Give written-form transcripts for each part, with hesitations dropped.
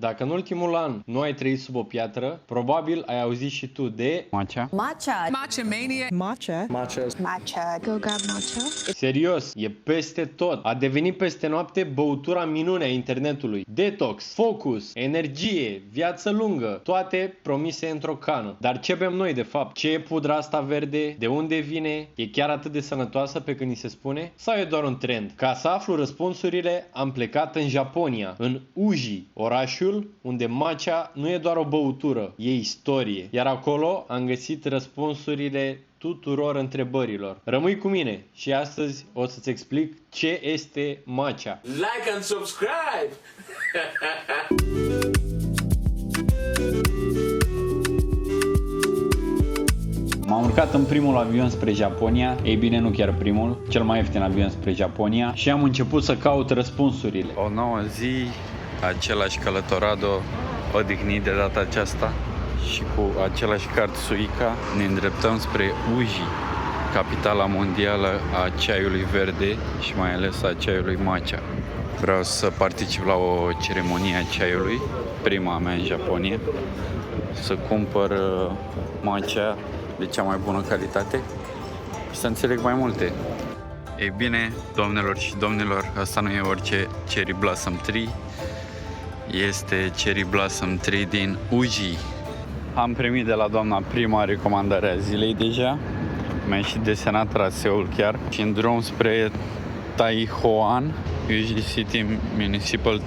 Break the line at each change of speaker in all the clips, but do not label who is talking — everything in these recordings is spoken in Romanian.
Dacă în ultimul an nu ai trăit sub o piatră, probabil ai auzit și tu de
Matcha.
Matcha.
Matcha mania.
Matcha.
Matcha. Go grab matcha.
Serios, e peste tot. A devenit peste noapte băutura minune a internetului. Detox, focus, energie, viață lungă, toate promise într-o cană. Dar ce bem noi de fapt? Ce e pudra asta verde? De unde vine? E chiar atât de sănătoasă pe când ni se spune? Sau e doar un trend? Ca să aflu răspunsurile, am plecat în Japonia, în Uji, orașul unde matcha nu e doar o băutură, e istorie. Iar acolo am găsit răspunsurile tuturor întrebărilor. Rămâi cu mine și astăzi o să-ți explic ce este matcha.
Like and subscribe!
M-am urcat în primul avion spre Japonia, ei bine nu chiar primul, cel mai ieftin avion spre Japonia și am început să caut răspunsurile. O nouă zi, același călătorado, odihnit de data aceasta și cu același card Suica ne îndreptăm spre Uji, capitala mondială a ceaiului verde și mai ales a ceaiului matcha. Vreau să particip la o ceremonie a ceaiului, prima mea în Japonia, să cumpăr matcha de cea mai bună calitate și să înțeleg mai multe. Ei bine, doamnelor și domnilor, asta nu e orice Cherry Blossom Tree, este Cherry Blossom Tree din Uji. Am primit de la doamna prima recomandare a zilei deja, mi-a și desenat traseul chiar și în drum spre Taihoan, Uji City Municipal,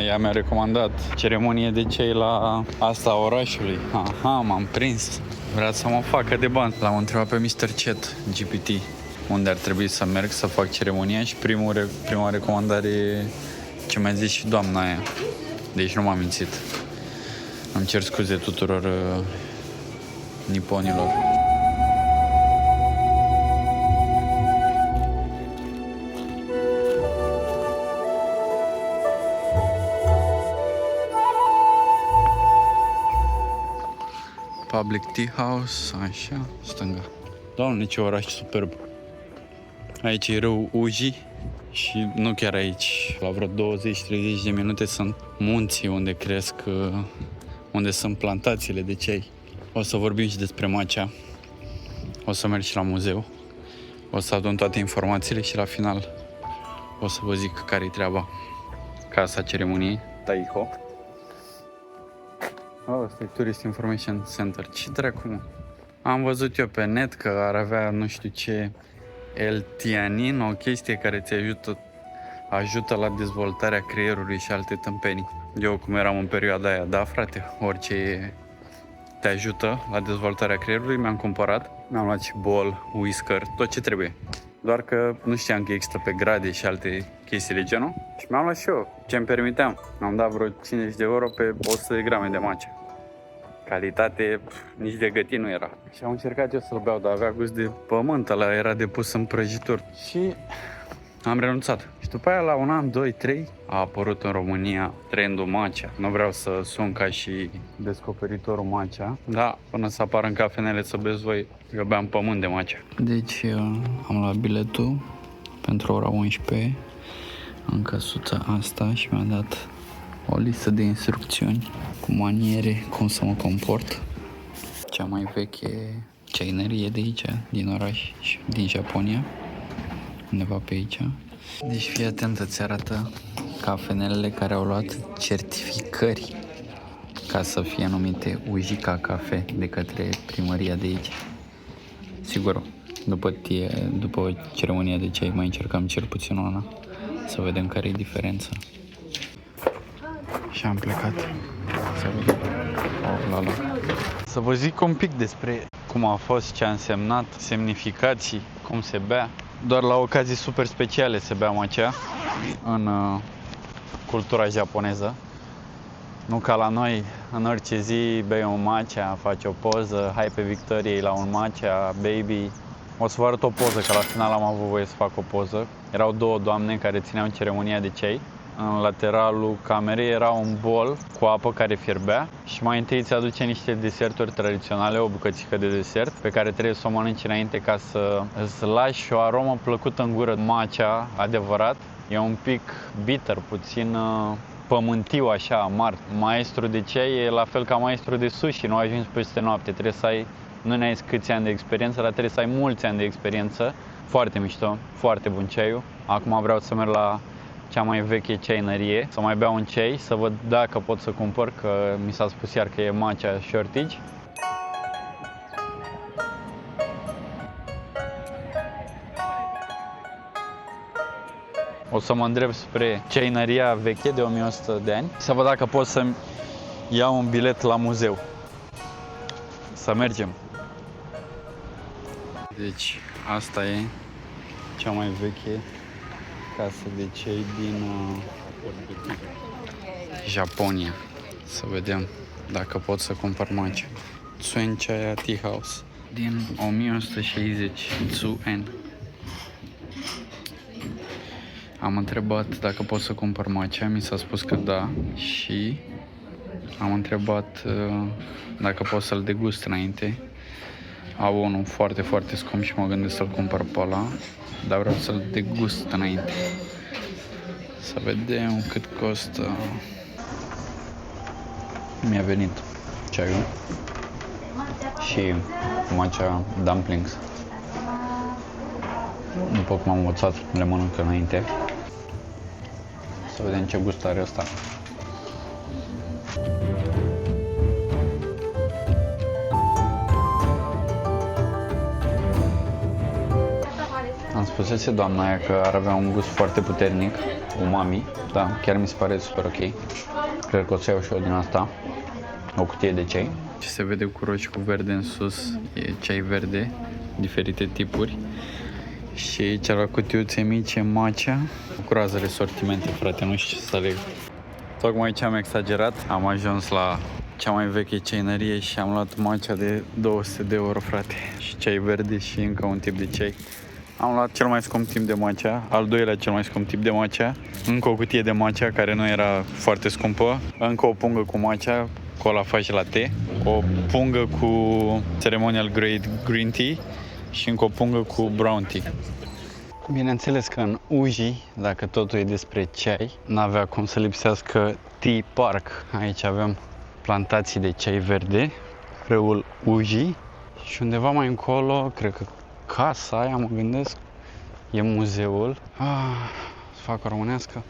ea mi-a recomandat ceremonie de ceai la asta orașului. Aha, m-am prins. Vrea să mă facă de bani. L-am întrebat pe Mr. Chat GPT unde ar trebui să merg să fac ceremonia și prima recomandare e ce mi-a zis și doamna aia. Deci nu m-am mințit. Îmi cer scuze tuturor niponilor. Public Tea House, așa, stânga. Doamne, ce oraș superb. Aici e râul Uji și nu chiar aici. La vreo 20-30 de minute sunt munții unde cresc, unde sunt plantațiile de ceai. O să vorbim și despre matcha. O să merg și la muzeu. O să adun toate informațiile și la final o să vă zic care-i treaba. Casa ceremoniei, Taiho. Asta e Tourist Information Center. Ce dracu, mă? Am văzut eu pe net că ar avea nu știu ce L-tianin, o chestie care ți ajută la dezvoltarea creierului și alte tâmpenii. Eu cum eram în perioada aia, da frate, orice te ajută la dezvoltarea creierului, mi-am cumpărat. Mi-am luat și bol, whisker, tot ce trebuie. Doar că nu știam că există pe grade și alte chestii de genul. Și mi-am luat și eu ce-mi permiteam. Mi-am dat vreo 50 de euro pe 100 de grame de matcha. Calitate, nici de gătit nu era. Și am încercat eu să-l beau, dar avea gust de pământ, ăla era de pus în prăjitură. Și am renunțat. Și după aia, la un an, 2, 3, a apărut în România trendul matcha. Nu vreau să sun ca și descoperitorul matcha, dar până să apară în cafenele să beți voi, eu beam pământ de matcha. Deci am luat biletul pentru ora 11 în căsuța asta și mi-a dat o listă de instrucțiuni cu maniere, cum să mă comport. Cea mai veche ceainerie de aici, din oraș și din Japonia, undeva pe aici. Deci fii atent, îți arată cafenelele care au luat certificări ca să fie numite Ujica Cafe de către primăria de aici. Sigur, după ceremonia de ceai mai încercăm cel puțin una să vedem care e diferența. Și am plecat să vedem. Să vă zic un pic despre cum a fost, ce a însemnat, semnificații, cum se bea. Doar la ocazii super speciale se bea matcha în cultura japoneză. Nu ca la noi, în orice zi bei un matcha, faci o poză, hai pe Victoriei la un matcha, baby. O să vă arăt o poză, că la final am avut voie să fac o poză. Erau două doamne care țineau ceremonia de ceai. În lateralul camerei era un bol cu apă care fierbea și mai întâi îți aduce niște deserturi tradiționale, o bucățică de desert pe care trebuie să o mănânci înainte ca să îți lași o aromă plăcută în gură. Matcha, adevărat, e un pic bitter, puțin pământiu așa, amar. Maestru de ceai e la fel ca maestru de sushi, nu ajungi peste noapte, trebuie să ai, nu ne-ai câți ani de experiență, dar trebuie să ai mulți ani de experiență. Foarte mișto, foarte bun ceaiul. Acum vreau să merg la cea mai veche ceainărie, să mai beau un ceai, să văd dacă pot să cumpăr, că mi s-a spus iar că e matcha shortage. O să mă îndrept spre ceainăria veche de 1100 de ani, să văd dacă pot să-mi iau un bilet la muzeu. Să mergem. Deci, asta e cea mai veche casă de ceai din Japonia. Să vedem dacă pot să cumpăr matcha. Tsuen Chaya Tea House din 1160, Tsuen. Am întrebat dacă pot să cumpăr matcha, mi s-a spus că da și am întrebat dacă pot să-l degust înainte. Au unul foarte, foarte scump și mă gândesc să-l cumpăr pe ăla, dar vreau să-l degust înainte. Să vedem cât costă. Mi-a venit ceaiul și matcha dumplings. După cum am învățat, le mănânc înainte. Să vedem ce gust are ăsta. Am spusese doamna aia că ar avea un gust foarte puternic, umami, da, chiar mi se pare super ok. Cred că o să iau și eu din asta, o cutie de ceai. Ce se vede cu roșu cu verde în sus e ceai verde, diferite tipuri. Și aici la cutiuțe mici e matcha, o groază de sortimente, frate, nu știu ce să aleg. Tocmai ce am exagerat, am ajuns la cea mai veche ceainerie și am luat matcha de 200 de euro, frate. Și ceai verde și încă un tip de ceai. Am luat cel mai scump tip de matcha, al doilea cel mai scump tip de matcha, încă o cutie de matcha care nu era foarte scumpă, încă o pungă cu matcha, cola faci latte, o pungă cu ceremonial grade green tea și încă o pungă cu brown tea. Bineînțeles că în Uji, dacă totul e despre ceai, n-avea cum să lipsească Tea Park. Aici avem plantații de ceai verde, râul Uji și undeva mai încolo, cred că casa aia, mă gândesc, e muzeul. Fac o românească.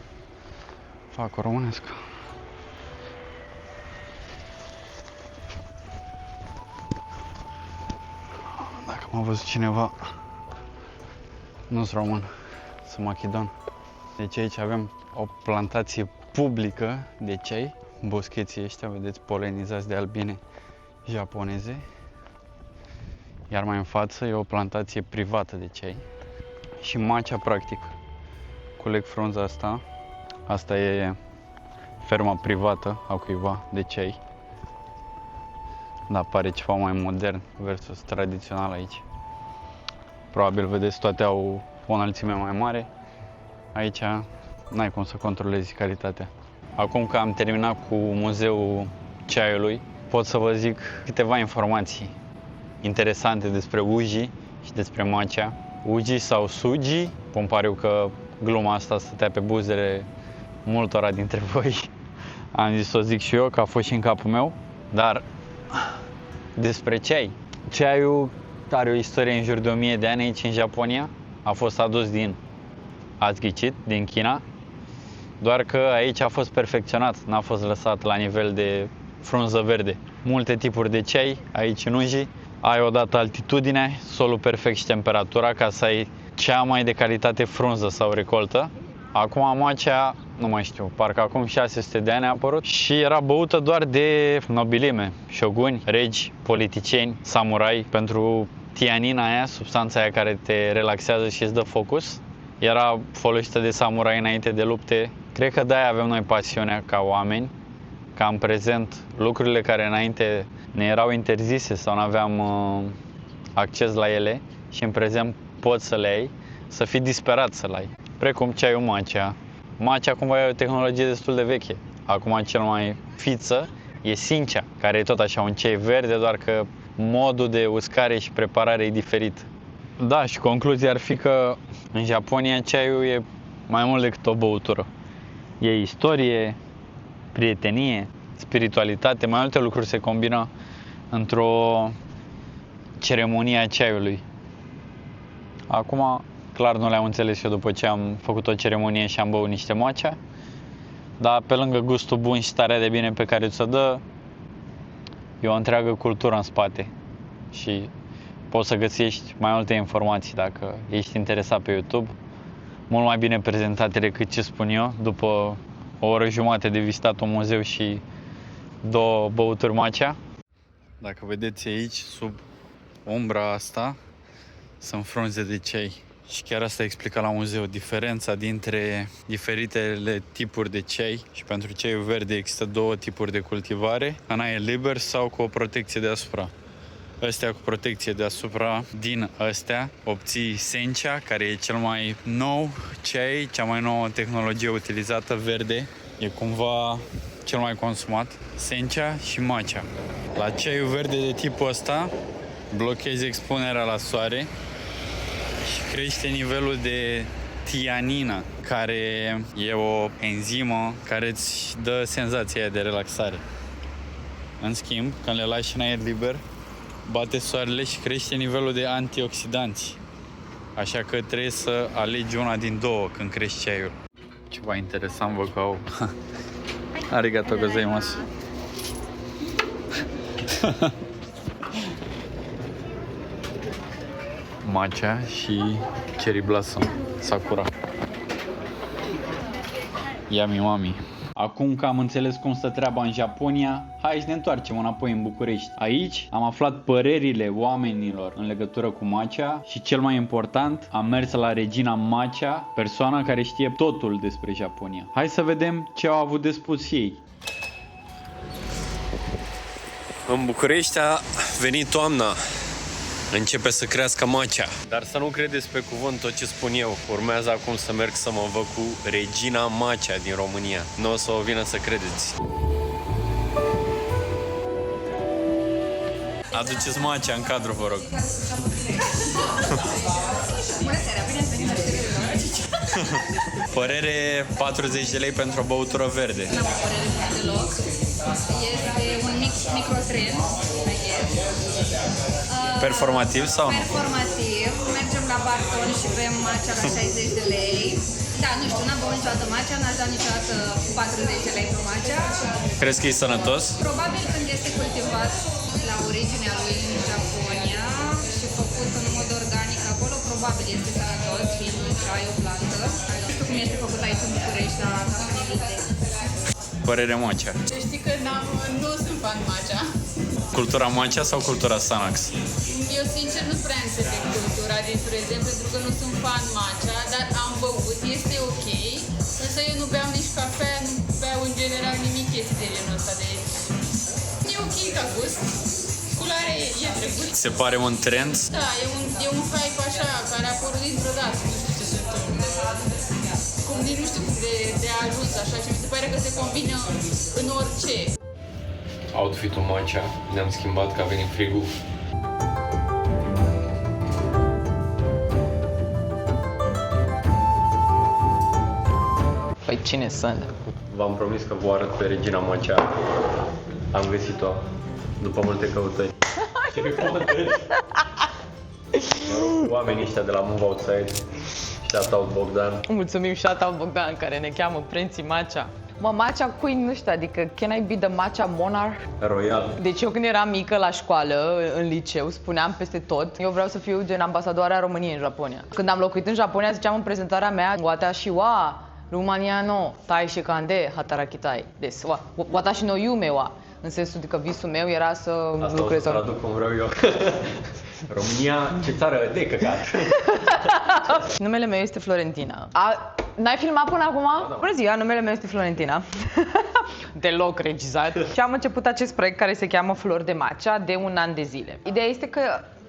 Dacă m-a văzut cineva, nu-s român, sunt machedon. Deci aici avem o plantație publică de ceai. Boscheții ăștia, vedeți, polenizați de albine japoneze. Iar mai în față e o plantație privată de ceai. Și matcha, practic, culeg frunza asta. Asta e ferma privată a cuiva de ceai. Dar pare ceva mai modern versus tradițional aici. Probabil, vedeți, toate au o înălțime mai mare. Aici n-ai cum să controlezi calitatea. Acum că am terminat cu muzeul ceaiului, pot să vă zic câteva informații interesante despre Uji și despre matcha. Uji sau Suji, îmi pare că gluma asta stătea pe buzele multora dintre voi. Am zis să o zic și eu, că a fost și în capul meu. Dar despre ceai. Ceaiul are o istorie în jur de 1000 de ani aici în Japonia. A fost adus din, ați ghicit, din China. Doar că aici a fost perfecționat, n-a fost lăsat la nivel de frunză verde. Multe tipuri de ceai aici în Uji. Ai odată altitudinea, solul perfect și temperatura ca să ai cea mai de calitate frunză sau recoltă. Acum matcha, nu mai știu, parcă acum 600 de ani a apărut și era băută doar de nobilime, șoguni, regi, politicieni, samurai. Pentru tianina aia, substanța aia care te relaxează și îți dă focus, era folosită de samurai înainte de lupte. Cred că de-aia avem noi pasiunea ca oameni, ca în prezent lucrurile care înainte ne erau interzise sau nu aveam acces la ele și în prezent poți să le ai, să fii disperat să le ai. Precum ceaiul matcha. Matcha cumva e o tehnologie destul de veche. Acum cel mai fiță e Sincha, care e tot așa un ceai verde, doar că modul de uscare și preparare e diferit. Da, și concluzia ar fi că în Japonia ceaiul e mai mult decât o băutură. E istorie, prietenie, spiritualitate, mai multe lucruri se combină într-o ceremonie a ceaiului. Acum, clar nu le-am înțeles eu după ce am făcut o ceremonie și am băut niște matcha, dar pe lângă gustul bun și starea de bine pe care ți-o dă, e o întreagă cultură în spate și poți să găsești mai multe informații dacă ești interesat pe YouTube, mult mai bine prezentate decât ce spun eu, după o oră jumate de vizitat un muzeu și 2 băuturi matcha. Dacă vedeți aici, sub umbra asta, sunt frunze de ceai. Și chiar asta explica la muzeu, diferența dintre diferitele tipuri de ceai. Și pentru ceaiul verde există 2 tipuri de cultivare, în aer liber sau cu o protecție deasupra. Astea cu protecție deasupra, din astea obții Sencha, care e cel mai nou ceai, cea mai nouă tehnologie utilizată, verde. E cumva cel mai consumat, Sencha și matcha. La ceaiul verde de tipul ăsta blochezi expunerea la soare și crește nivelul de tianină, care e o enzimă care îți dă senzația aia de relaxare. În schimb, când le lași în aer liber, bate soarele și crește nivelul de antioxidanți. Așa că trebuie să alegi una din 2 când crești ceaiul. Ceva interesant văd că au. Arigato gozaimasu. Matcha și cherry blossom, sakura. Yummy mami. Acum că am înțeles cum stă treaba în Japonia, hai să ne întoarcem înapoi în București. Aici am aflat părerile oamenilor în legătură cu matcha și cel mai important, am mers la regina matcha, persoana care știe totul despre Japonia. Hai să vedem ce au avut de spus ei.
În București a venit toamna. Începe să crească matcha. Dar să nu credeți pe cuvânt tot ce spun eu. Urmează acum să merg să mă văd cu regina matcha din România. Nu o să o vină să credeți. Aduceți matcha în cadru, vă rog. Părere 40 de lei pentru o băutură verde.
N-am o părere deloc. Este un microtrend, I guess.
Performativ sau nu?
Performativ. Mergem la Barton și bem matcha la 60 de lei. Da, nu știu, n-am băut niciodată matcha, n-aș da niciodată 40 de lei pe matcha.
Crezi că e sănătos?
Probabil când este cultivat la originea lui în Japonia și făcut în mod organic acolo, probabil este sănătos, fiind un ceai, o plantă. Nu știu cum este făcut aici în București la Cafelite.
Părere matcha.
Știi că nu sunt fan matcha.
Cultura matcha sau cultura Sanax?
Eu sincer nu prea înțeleg cultura din prezent pentru că nu sunt fan matcha, dar am băut, este ok. Însă eu nu beau nici cafea, nu beau în general nimic chestii de genul ăsta. Deci e ok ca gust. Culoarea e drăguț.
Se pare un trend?
Da, e un hype așa, care a apărut dintr-o dată. Nu știu ce se întâmplă. Nici nu știu cum de a ajuns așa și mi se pare că se combină în orice.
Outfit-ul matcha, ne-am schimbat că a venit frigul.
Păi cine sunt?
V-am promis că vă arăt pe regina matcha. Am găsit-o după multe căutări. Oamenii ăștia de la Move Outside. Shout-out Bogdan.
Mulțumim shout-out Bogdan, care ne cheamă Prinții Matcha. Mă, matcha queen, nu știu, adică can I be the matcha monarch?
Royal.
Deci eu când eram mică la școală, în liceu, spuneam peste tot, eu vreau să fiu gen ambasadoarea României în Japonia. Când am locuit în Japonia, ziceam în prezentarea mea, watashi wa România no taishe kande hatarakitai desu. Watashi no yume wa. În sensul că visul meu era să lucrez.
Asta o să traduc cum vreau eu. România, ce țară de căcat.
Numele meu este Florentina. N-ai filmat până acum?
Da.
Bună ziua, numele meu este Florentina. Deloc regizat. Și am început acest proiect care se cheamă Flori de Matcha de 1 an de zile. Ideea este că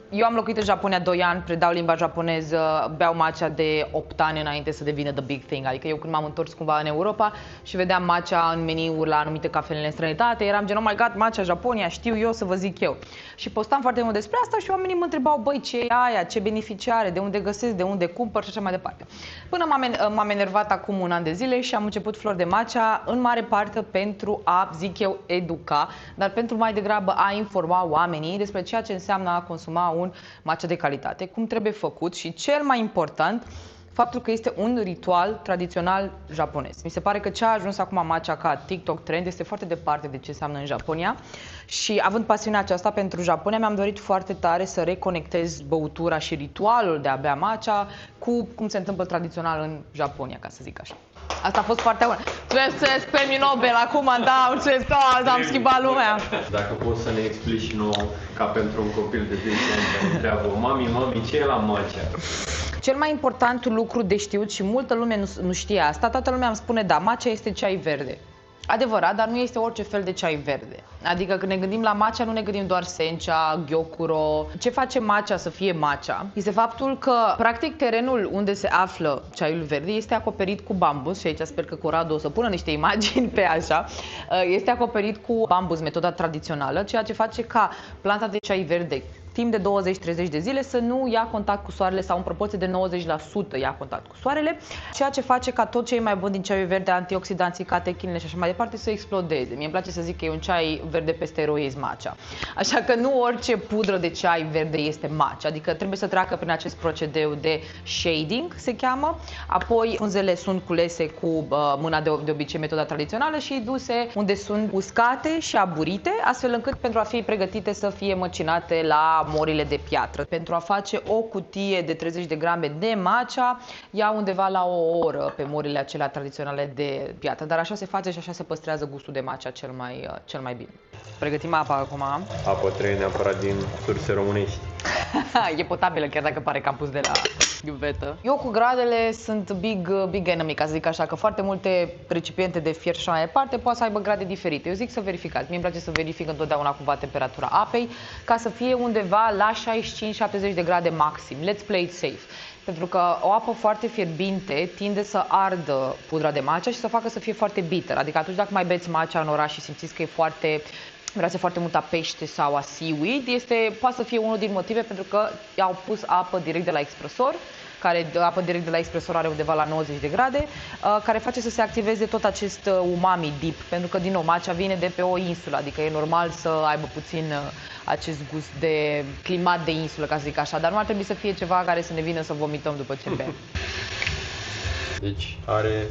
Eu am locuit în Japonia 2 ani, predau limba japoneză, beau matcha de 8 ani înainte să devină the big thing. Adică eu când m-am întors cumva în Europa și vedeam matcha în meniuri la anumite cafenele în străinătate, eram gen, oh my god, matcha Japonia, știu eu să vă zic eu. Și postam foarte mult despre asta și oamenii mă întrebau, băi, ce e aia, ce beneficii are, de unde găsesc, de unde cumpăr și așa mai departe. Până m-am enervat acum un an de zile și am început Flori de Matcha, în mare parte pentru a, zic eu, educa, dar pentru mai degrabă a informa oamenii despre ceea ce înseamnă a consuma un matcha de calitate, cum trebuie făcut și, cel mai important, faptul că este un ritual tradițional japonez. Mi se pare că ce a ajuns acum matcha ca TikTok trend este foarte departe de ce înseamnă în Japonia și, având pasiunea aceasta pentru Japonia, mi-am dorit foarte tare să reconectez băutura și ritualul de a bea matcha cu cum se întâmplă tradițional în Japonia, ca să zic așa. Asta a fost foarte bună. Trebuie premiul Nobel acum, da, am schimbat lumea.
Dacă poți să ne explici și nouă, ca pentru un copil de 10 ani care întreabă, mami, ce e la matcha?
Cel mai important lucru de știut și multă lume nu știe asta, toată lumea îmi spune, da, matcha este ceai verde. Adevărat, dar nu este orice fel de ceai verde. Adică când ne gândim la matcha, nu ne gândim doar sencha, gyokuro. Ce face matcha să fie matcha este faptul că, practic, terenul unde se află ceaiul verde este acoperit cu bambus, și aici sper că Corrado o să pună niște imagini pe așa, este acoperit cu bambus, metoda tradițională, ceea ce face ca planta de ceai verde timp de 20-30 de zile să nu ia contact cu soarele sau în proporție de 90% ia contact cu soarele, ceea ce face ca tot ce e mai bun din ceaiul verde, antioxidanții, catechinele și așa mai departe, să explodeze. Mie îmi place să zic că e un ceai verde pe steroizi matcha. Așa că nu orice pudră de ceai verde este matcha, adică trebuie să treacă prin acest procedeu de shading, se cheamă, apoi frunzele sunt culese cu mâna de obicei, metoda tradițională, și duse unde sunt uscate și aburite, astfel încât pentru a fi pregătite să fie măcinate la morile de piatră. Pentru a face o cutie de 30 de grame de matcha, ia undeva la o oră pe morile acelea tradiționale de piatră, dar așa se face și așa se păstrează gustul de matcha cel mai bine. Pregătim apa acum.
Apă trebuie neapărat din surse românești.
E potabilă, chiar dacă pare că am pus de la iuvetă. Eu cu gradele sunt big enemy, ca să zic așa, că foarte multe recipiente de fier și așa mai departe poate să aibă grade diferite. Eu zic să verificați. Mie îmi place să verific întotdeauna cumva temperatura apei, ca să fie undeva la 65-70 de grade maxim. Let's play it safe. Pentru că o apă foarte fierbinte tinde să ardă pudra de matcha și să facă să fie foarte bitter. Adică atunci dacă mai beți matcha în oraș și simțiți că e miroase foarte mult a pește sau a seaweed, poate să fie unul din motive pentru că i-au pus apă direct de la expresor, care apă direct de la expresor are undeva la 90 de grade, care face să se activeze tot acest umami deep, pentru că, din nou, matcha vine de pe o insulă, adică e normal să aibă puțin acest gust de climat de insulă, ca să zic așa, dar nu ar trebui să fie ceva care să ne vină să vomităm după ce bem.
Deci are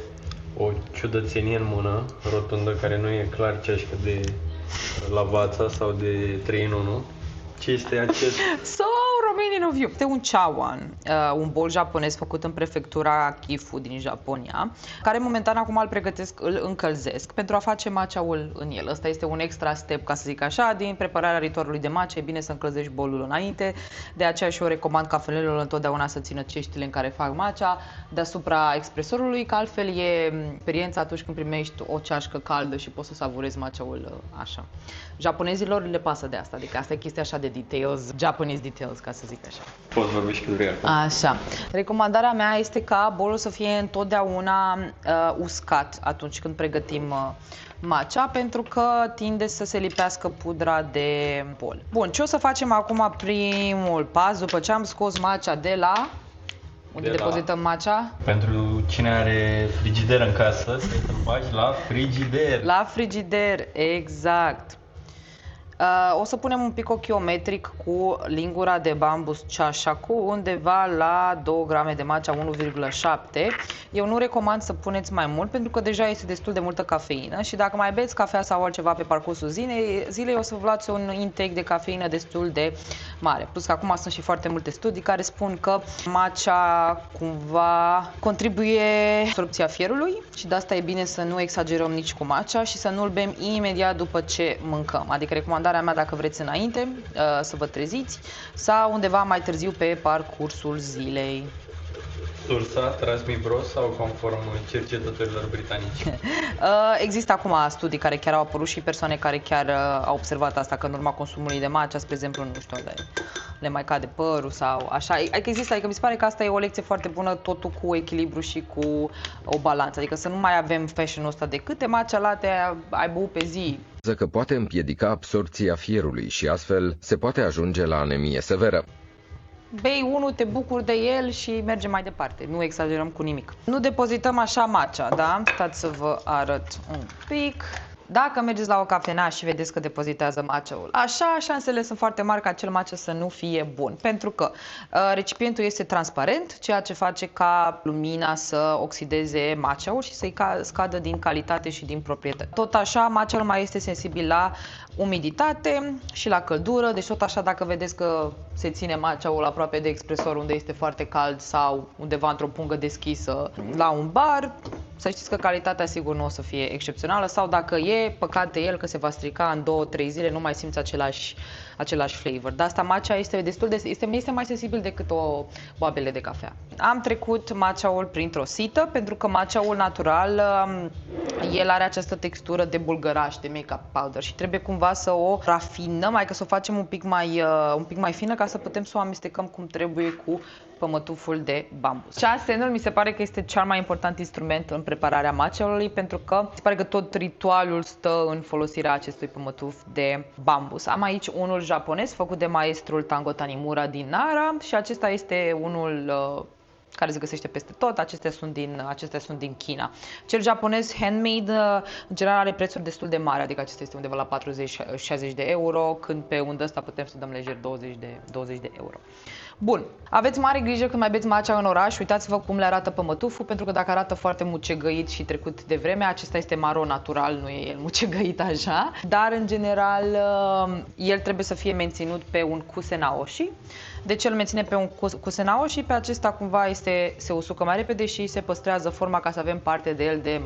o ciudățenie în mână, rotundă, care nu e clar ceașcă de Lavazza sau de 3 în 1. Ce este acest?
So Romanian of you. Este un chawan, un bol japonez făcut în prefectura Gifu din Japonia, care momentan acum îl încălzesc pentru a face matcha-ul în el. Ăsta este un extra step, ca să zic așa, din prepararea ritualului de matcha. E bine să încălzești bolul înainte, de aceea și eu recomand cafelelor întotdeauna să țină ceștile în care fac matcha deasupra expresorului, că altfel e experiența atunci când primești o ceașcă caldă și poți să savurezi matcha-ul așa. Japonezilor le pasă de asta, adică asta e chestia așa de details, Japanese details, ca să zic așa.
Poți vorbi și cu vrei.
Așa. Recomandarea mea este ca bolul să fie întotdeauna uscat atunci când pregătim matcha, pentru că tinde să se lipească pudra de bol. Bun, ce o să facem acum, primul pas, după ce am scos matcha de la... Unde depozităm matcha?
Pentru cine are frigider în casă, să-l bagi la frigider.
La frigider, exact. O să punem un pic ochiometric cu lingura de bambus chashaku undeva la 2 grame de matcha, 1,7. Eu nu recomand să puneți mai mult pentru că deja este destul de multă cafeină și dacă mai beți cafea sau altceva pe parcursul zilei o să vă luați un intake de cafeină destul de mare. Plus că acum sunt și foarte multe studii care spun că matcha cumva contribuie la absorbția fierului și de asta e bine să nu exagerăm nici cu matcha și să nu-l bem imediat după ce mâncăm. Adică recomandarea mea, dacă vreți înainte să vă treziți sau undeva mai târziu pe parcursul zilei.
Sursa, Transmibro sau conform cercetătorilor britanici?
Există acum studii care chiar au apărut și persoane care chiar au observat asta, că în urma consumului de matcha, spre exemplu, nu știu, le mai cade părul sau așa. Adică mi se pare că asta e o lecție foarte bună, totul cu echilibru și cu o balanță. Adică să nu mai avem fashion-ul ăsta de câte matcha latte ai băut pe zi.
Că poate împiedica absorpția fierului și astfel se poate ajunge la anemie severă.
Bei unul, te bucuri de el și mergem mai departe. Nu exagerăm cu nimic. Nu depozităm așa matcha, da? Stați să vă arăt un pic. Dacă mergeți la o cafenea și vedeți că depozitează matcha-ul așa, șansele sunt foarte mari ca acel matcha să nu fie bun. Pentru că recipientul este transparent, ceea ce face ca lumina să oxideze matcha-ul și să-i scadă din calitate și din proprietate. Tot așa, matcha-ul mai este sensibil la umiditate și la căldură, deci tot așa dacă vedeți că se ține matcha-ul aproape de expresor unde este foarte cald sau undeva într-o pungă deschisă la un bar, să știți că calitatea sigur nu o să fie excepțională sau dacă e, păcat de el că se va strica în 2-3 zile, nu mai simți același flavor. Dar asta matcha este este mai sensibil decât o boabele de cafea. Am trecut matcha-ul printr-o sită pentru că matcha-ul natural el are această textură de bulgăraș, de make-up powder și trebuie cumva să o rafinăm, mai că să o facem un pic mai fină ca să putem să o amestecăm cum trebuie cu pămătuful de bambus. Chastenul mi se pare că este cel mai important instrument în prepararea matcha-ului pentru că mi se pare că tot ritualul stă în folosirea acestui pămătuf de bambus. Am aici unul japonez făcut de maestrul Tango Tanimura din Nara și acesta este unul care se găsește peste tot, acestea sunt din China. Cel japonez handmade în general are prețuri destul de mari, adică acesta este undeva la 40-60 de euro, când pe undă ăsta putem să dăm lejer 20 de euro. Bun, aveți mare grijă când mai beți matcha în oraș, uitați-vă cum le arată pămătuful, pentru că dacă arată foarte mucegăit și trecut de vreme, acesta este maro natural, nu e el mucegăit așa, dar în general el trebuie să fie menținut pe un kusenaoshi. Deci el menține pe un kusenaoshi și pe acesta cumva se usucă mai repede și se păstrează forma ca să avem parte de el de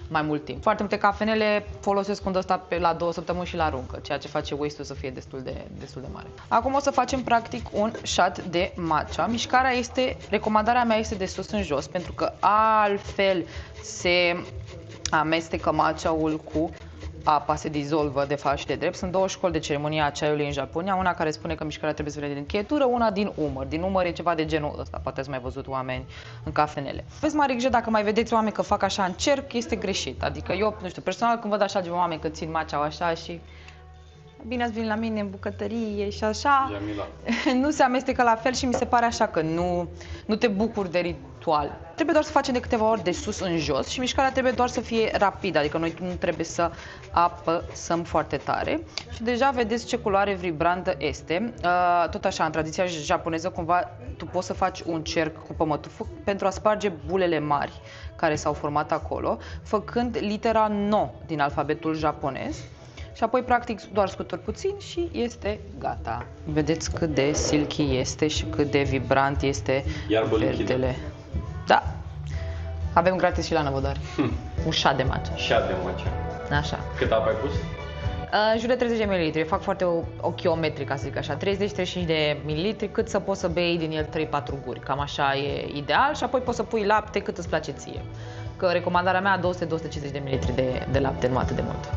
mai mult timp. Foarte multe cafenele folosesc undă ăsta la 2 săptămâni și la aruncă, ceea ce face waste-ul să fie destul de mare. Acum o să facem practic un shot de matcha. Recomandarea mea este de sus în jos, pentru că altfel se amestecă matcha-ul cu apa, se dizolvă de fapt și de drept. Sunt două școli de ceremonie a ceaiului în Japonia, una care spune că mișcarea trebuie să vină din încheietură, una din umăr. Din umăr e ceva de genul ăsta, poate ați mai văzut oameni în cafenele. Aveți mare grijă dacă mai vedeți oameni că fac așa în cerc, este greșit. Adică eu, nu știu, personal când văd așa ceva oameni că țin matcha așa și bine ați venit la mine în bucătărie și așa, nu se amestecă la fel și mi se pare așa că nu te bucuri de ritual. Trebuie doar să facem de câteva ori de sus în jos și mișcarea trebuie doar să fie rapidă, adică noi nu trebuie să apăsăm foarte tare. Și deja vedeți ce culoare vibrantă este. Tot așa, în tradiția japoneză, cumva, tu poți să faci un cerc cu pămătuful pentru a sparge bulele mari care s-au format acolo, făcând litera No din alfabetul japonez. Și apoi, practic, doar scuturi puțin și este gata. Vedeți cât de silky este și cât de vibrant este verdele. Da. Avem gratis și la Năvodari. Un șat de matcha.
Șat de matcha.
Așa.
Cât apă ai pus?
În jur de 30 de ml. Eu fac foarte ochiometric, ca să zic așa. 30-35 de ml, cât să poți să bei din el 3-4 guri. Cam așa e ideal. Și apoi poți să pui lapte cât îți place ție. Că recomandarea mea 200-250 de ml de lapte, nu atât de mult.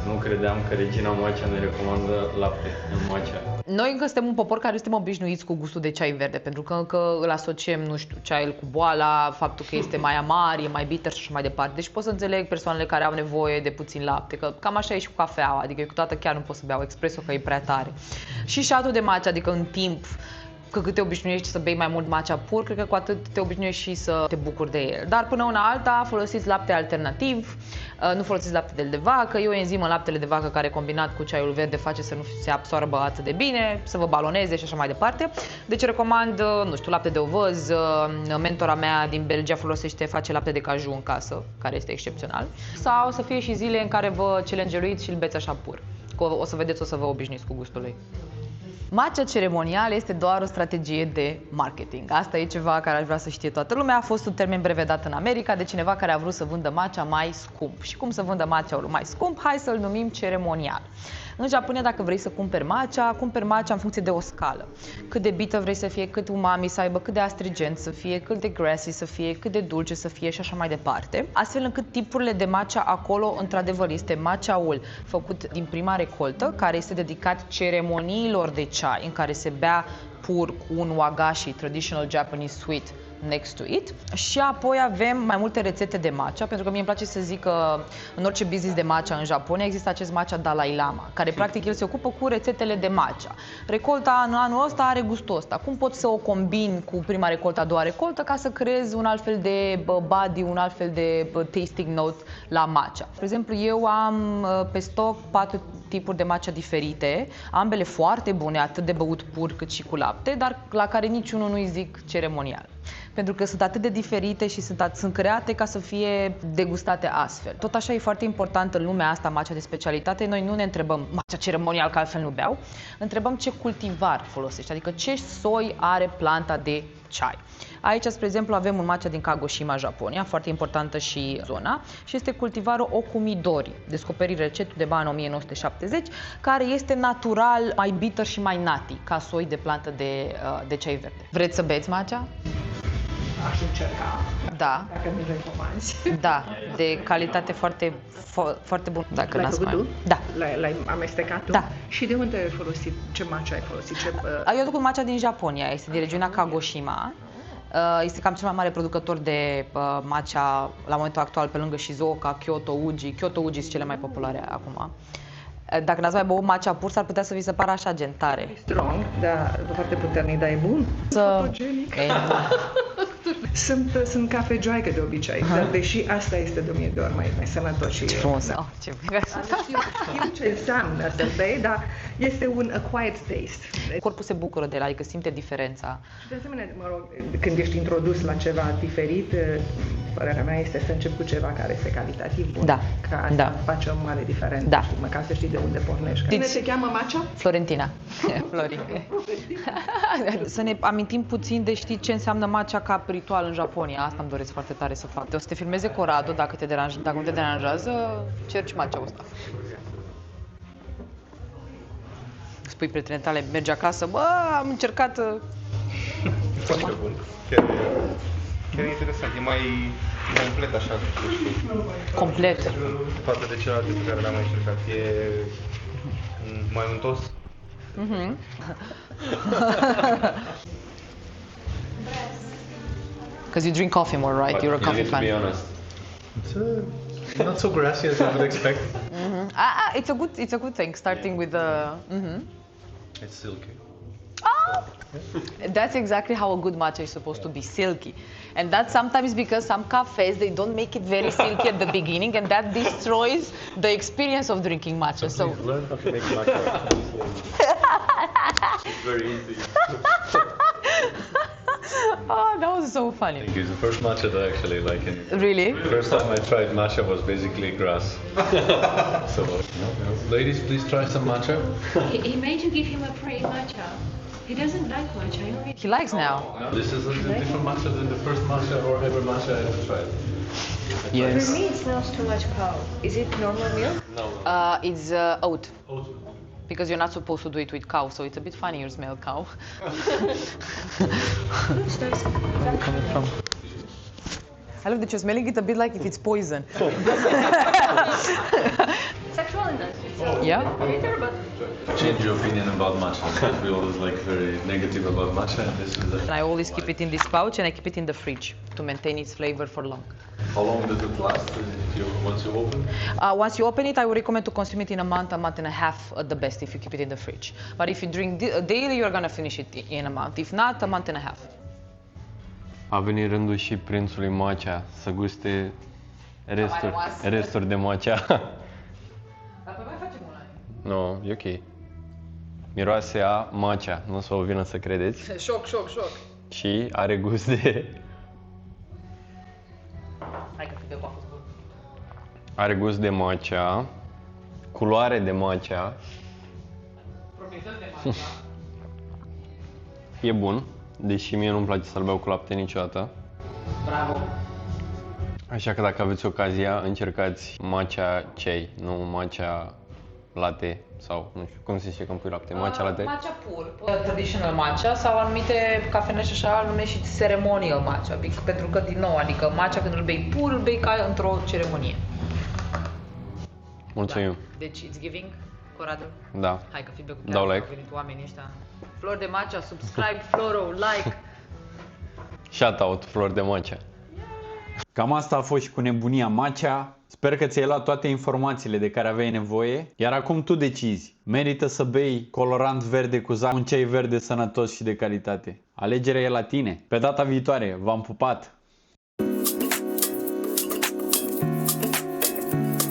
Nu credeam că Regina Matcha ne recomandă lapte în matcha.
Noi încă suntem un popor care suntem obișnuiți cu gustul de ceai verde, pentru că încă îl asociem, nu știu, ceaiul cu boala, faptul că este mai amar, e mai bitter și așa mai departe. Deci pot să înțeleg persoanele care au nevoie de puțin lapte, că cam așa e și cu cafeaua, adică eu câteodată chiar nu pot să beau espresso că e prea tare. Și șatul de matcha, adică în timp, că cât te obișnuiești să bei mai mult matcha pur, cred că cu atât te obișnuiești și să te bucuri de el. Dar până una alta folosiți lapte alternativ, nu folosiți laptele de vacă, e o enzimă în laptele de vacă care combinat cu ceaiul verde face să nu se absorbă atât de bine, să vă baloneze și așa mai departe. Deci recomand, nu știu, lapte de ovăz, mentora mea din Belgia face lapte de caju în casă, care este excepțional. Sau să fie și zile în care vă challenge-uiți și îl beți așa pur. O să vedeți, o să vă obișnuiți cu gustul lui. Matcha ceremonial este doar o strategie de marketing. Asta e ceva care aș vrea să știe toată lumea. A fost un termen brevedat în America de cineva care a vrut să vândă matcha mai scump. Și cum să vândă matcha-ul mai scump? Hai să-l numim ceremonial. În Japonia, dacă vrei să cumperi matcha în funcție de o scală. Cât de bitter vrei să fie, cât umami să aibă, cât de astringent să fie, cât de grassy să fie, cât de dulce să fie și așa mai departe. Astfel încât tipurile de matcha acolo, într-adevăr, este matcha-ul făcut din prima recoltă, care este dedicat ceremoniilor de de chai în care se bea pur cu un wagashi, traditional Japanese sweet, next to it. Și apoi avem mai multe rețete de matcha, pentru că mie îmi place să zic că în orice business de matcha în Japonia există acest matcha Dalai Lama, care practic el se ocupă cu rețetele de matcha. Recolta în anul ăsta are gustul ăsta. Cum poți să o combini cu prima recoltă, a doua recoltă, ca să creezi un alt fel de body, un alt fel de tasting note la matcha. De exemplu, eu am pe stoc 4 tipuri de matcha diferite, ambele foarte bune, atât de băut pur cât și cu lapte, dar la care niciunul nu-i zic ceremonial. Pentru că sunt atât de diferite și sunt create ca să fie degustate astfel. Tot așa e foarte important în lumea asta, matcha de specialitate, noi nu ne întrebăm matcha ceremonial, că altfel nu beau, întrebăm ce cultivar folosești, adică ce soi are planta de chai. Aici, spre exemplu, avem un matcha din Kagoshima, Japonia, foarte importantă și zona, și este cultivarul Okumidori, descoperit recent undeva în 1970, care este natural mai bitter și mai nati, ca soi de plantă de ceai verde. Vreți să beți matcha?
Aș încerca,
Da.
dacă mi-l recomanzi.
Da, de calitate foarte, foarte bună. Dacă
L-ai
n-ați
făcut tu?
Da.
L-ai amestecat tu?
Da.
Și de unde ai folosit? Ce matcha ai folosit?
Eu aduc un matcha din Japonia, este din regiunea Kagoshima. Este cam cel mai mare producător de matcha la momentul actual, pe lângă Shizuoka, Kyoto, Uji. Kyoto, Uji sunt cele mai populare acum. Dacă n-ați mai băut matcha pur, s-ar putea să vi se pară așa gen tare.
Strong, dar foarte puternic, dar e bun. Fotogenic.
E bun.
Sunt cafejoaică de obicei, dar deși asta este de 1000 de ori mai sănătos și...
Ce frumos.
Da.
Oh, ce bine.
Știu ce înseamnă să bei, dar este un acquired taste.
Corpul se bucură de el, adică simte diferența.
Și de asemenea, mă rog, când ești introdus la ceva diferit, părerea mea este să începi cu ceva care este calitativ bun.
Da,
Ca asta
da.
face o mare diferență,
Da.
știi, măcar să știi de unde pornești. Cine se cheamă matcha?
Florentina. Flori. Să ne amintim puțin de știi ce înseamnă matcha ca ritual în Japonia. Asta îmi doresc foarte tare să fac. O să te filmeze Corrado, dacă nu te deranjează, cerci matcha-ul ăsta. Spui prietenele tale, mergi acasă, bă, am încercat...
Foarte bun. Chiar e interesant. E mai complet așa, nu știu,
Complet.
față de celelalte pe care le-am mai încercat. E mai untos.
Because you drink coffee more, right? You're a coffee fan.
It's not so grassy as I would expect.
It's a good thing, starting with the...
It's silky.
That's exactly how a good matcha is supposed to be, silky. And that's sometimes because some cafes, they don't make it very silky at the beginning, and that destroys the experience of drinking matcha. So
Learn how to make matcha. It's very easy.
oh, that was so funny.
It's the first matcha that I actually like. And
Really?
the first time I tried matcha was basically grass. So, ladies, please try some matcha.
He made you give him a free matcha. He doesn't like matcha. I already...
He likes now.
This is a different matcha than the first matcha or ever matcha I ever tried.
Yes.
For me, it smells too much cow. Is it normal milk?
No.
It's oat. Because you're not supposed to do it with cow, so it's a bit funny you smell cow. Coming from. I love that you're smelling it a bit like if it's poison.
It's actually nice.
Yeah?
Bitter, but
Change your opinion about matcha. We always like very negative about matcha, and this is
I always keep it in this pouch and I keep it in the fridge to maintain its flavor for long.
How long does it last once you open?
Once you open it, I would recommend to consume it in a month and a half at the best if you keep it in the fridge. But if you drink daily, you're gonna finish it in a month. If not, a month and a half.
A venit rândul și prințului matcha să guste resturi de matcha.
Dar păi mai facem una.
No, e ok. Miroase a matcha, nu o să o vină să credeți.
Șoc.
Și are gust de...
Hai că de coafă.
Are gust de matcha, culoare de matcha.
Proprietăți de matcha.
E bun, deși mie nu-mi place să-l beau cu lapte niciodată.
Bravo.
Așa că dacă aveți ocazia, încercați matcha chai, nu matcha latte sau nu știu cum se zice când pui lapte, matcha latte.
Matcha pur, traditional matcha sau anumite cafenele și așa îl numesc și ceremonial matcha, pentru că din nou, adică matcha când îl bei pur, îl bei ca într-o ceremonie.
Mulțumim.
Da. Deci it's giving Corado?
Da.
Hai că feedback-ul
Dau
chiar
like.
au venit oamenii ăștia. Flori de matcha, subscribe, follow, like.
Shout out, flori de matcha.
Cam asta a fost și cu nebunia matcha. Sper că ți-ai luat toate informațiile de care aveai nevoie. Iar acum tu decizi. Merită să bei colorant verde cu un ceai verde sănătos și de calitate. Alegerea e la tine. Pe data viitoare, v-am pupat!